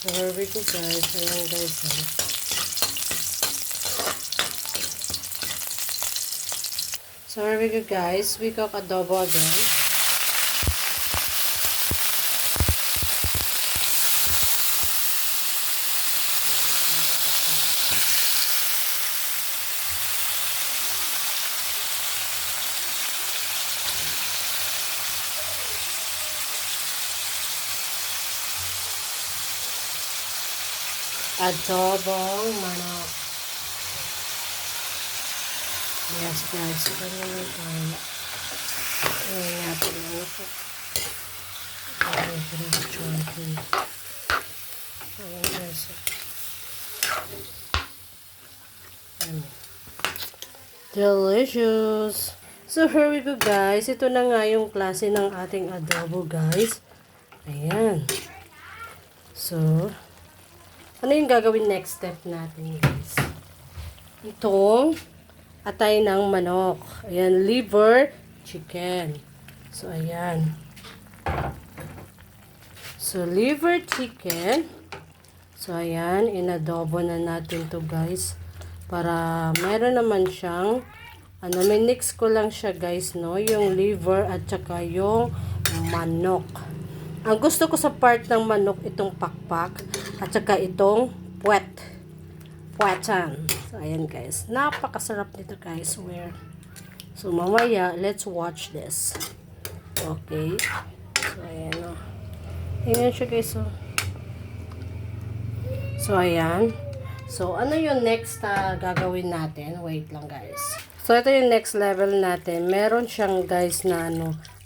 So, here we go guys. Ayan guys. So, here we go guys. We cook adobo again. Adobong manok. Yes guys, ito naman tayo. Ayan natin ang ito. Ayan guys. Delicious! So here we go guys. Ito na nga yung klase ng ating adobo guys. Ayan. So, ano yung gagawin next step natin guys? Itong atay ng manok. Ayan, liver chicken. So, ayan. So, liver chicken. So, ayan, inadobo na natin to guys. Para meron naman siyang, minix ko lang siya guys, no? Yung liver at saka yung manok. Ang gusto ko sa part ng manok, itong pakpak at saka itong puwetan. So, ayan guys. Napakasarap nito guys. So, mamaya, let's watch this. Okay. So, ayan o. Ayan siya guys o. So, ayan. So, ano yung next gagawin natin? Wait lang guys. So, ito yung next level natin. Meron siyang guys na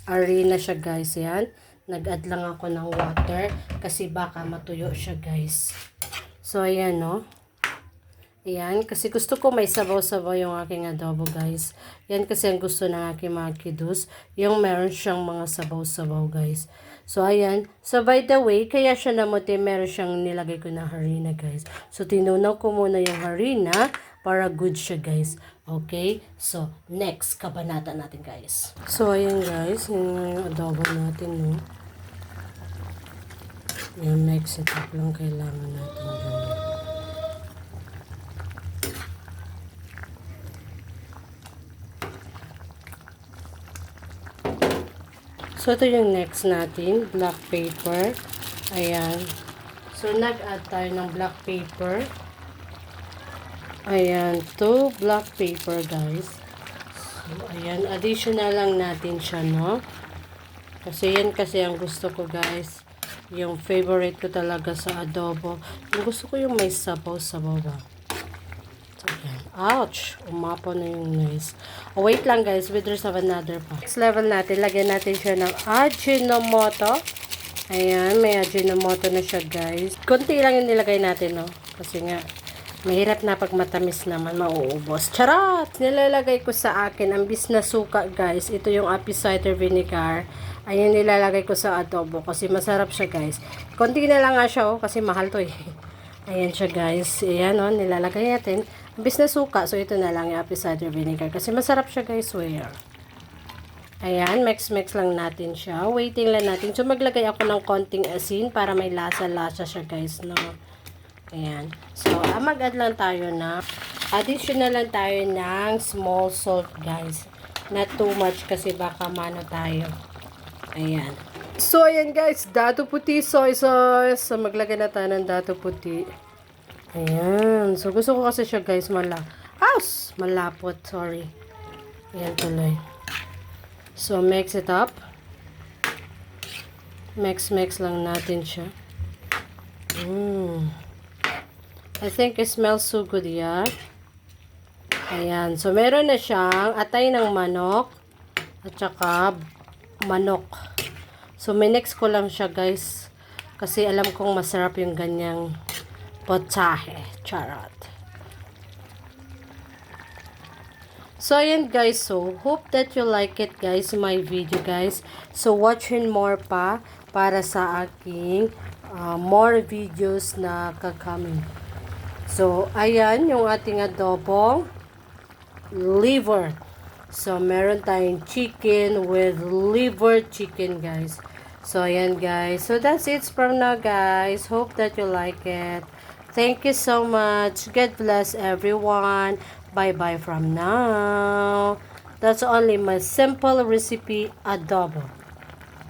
arena siya guys. Yan. Nag-add lang ako ng water kasi baka matuyo siya guys. So, ayan no. Ayan. Kasi gusto ko may sabaw-sabaw yung aking adobo guys. Yan kasi ang gusto ng aking mga kiddos. Yung meron siyang mga sabaw-sabaw guys. So, ayan. So, by the way, kaya siya namuti, meron siyang nilagay ko na harina guys. So, tinunaw ko muna yung harina para good siya guys. Okay? So, next, kabanata natin guys. So, ayan guys. Yun yung adobo natin no. Yung next setup lang kailangan natin gawin. So, ito yung next natin. Black paper. Ayan. So, nag-add tayo ng black paper. Ayan. 2 black paper, guys. So, ayan. Additional lang natin siya, no? Kasi yan kasi ang gusto ko, guys. Yung favorite ko talaga sa adobo. Yung gusto ko yung may sabaw-sabaw ba. So, ayan. Ouch! Umapaw na yung noise. Oh, wait lang guys. There's another pa. Next level natin. Lagyan natin siya ng Ajinomoto. Ayan. May Ajinomoto na siya guys. Kunti lang yung nilagay natin, no? Kasi nga, mahirap na pag matamis naman, mauubos. Charot! Nilalagay ko sa akin ang na suka guys. Ito yung apple cider vinegar. Ayan nilalagay ko sa adobo kasi masarap siya guys. Konti na lang nga siya oh, kasi mahal to eh. Ayan siya guys. Ayan oh, nilalagay natin. Ang na suka. So ito na lang yung apple cider vinegar kasi masarap siya guys. Ayan, mix lang natin siya. Waiting lang natin. So maglagay ako ng konting asin para may lasa-lasa siya guys. No? Ayan. So, mag-add lang tayo na additional lang tayo ng small salt guys. Not too much kasi baka mano tayo. Ayan. So, ayan guys. Dato puti soy sauce. So, maglagay na tayo ng dato puti. Ayan. So, gusto ko kasi siya guys malapot. Sorry. Ayan tuloy. So, mix it up. Mix lang natin siya. I think it smells so good, yeah. Ayan. So, meron na siyang atay ng manok at saka manok. So, minix ko lang siya, guys. Kasi alam kong masarap yung ganyang potahe. Charot. So, ayan, guys. So, hope that you like it, guys, my video, guys. So, watching more pa para sa aking more videos na kakamin. So, ayan yung ating adobong liver. So, meron tayong chicken with liver chicken, guys. So, ayan guys. So, that's it from now guys. Hope that you like it. Thank you so much. God bless everyone. Bye-bye from now. That's only my simple recipe adobo.